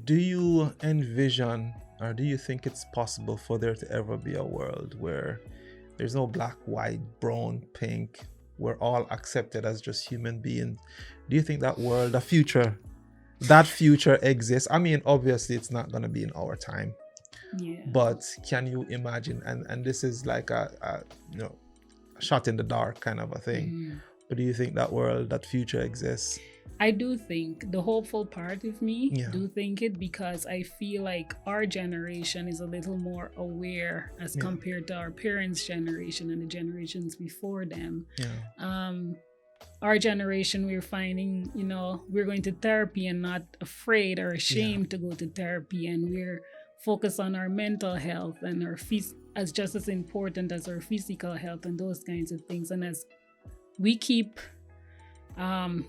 Do you envision, or do you think it's possible for there to ever be a world where there's no black, white, brown, pink, we're all accepted as just human beings? Do you think that world, that future exists? I mean, obviously it's not going to be in our time, Yeah. but can you imagine? And this is like a shot in the dark kind of a thing. But do you think that world, that future exists? I do think the hopeful part of me Yeah. do think it, because I feel like our generation is a little more aware as Yeah. compared to our parents' generation and the generations before them. Yeah. Our generation, we're finding, we're going to therapy and not afraid or ashamed to go to therapy, and we're focused on our mental health and our as just as important as our physical health and those kinds of things. And as we keep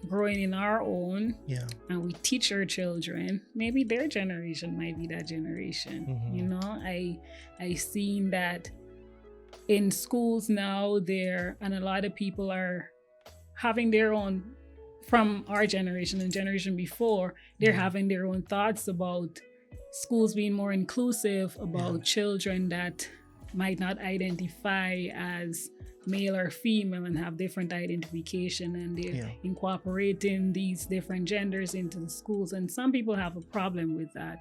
growing in our own, Yeah. and we teach our children, maybe their generation might be that generation. I seen that in schools now there, and a lot of people are having their own, from our generation and generation before, they're having their own thoughts about schools being more inclusive, about children that might not identify as male or female and have different identification, and they're incorporating these different genders into the schools. And some people have a problem with that.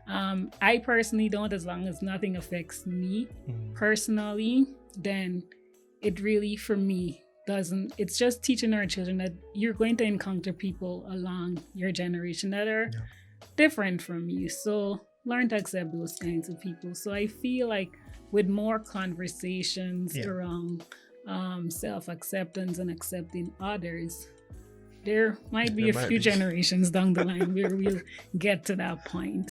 I personally don't, as long as nothing affects me personally, then it really, for me, doesn't. It's just teaching our children that you're going to encounter people along your generation that are different from you, so learn to accept those kinds of people. So I feel like with more conversations around self-acceptance and accepting others, there might be a few generations down the line where we'll get to that point.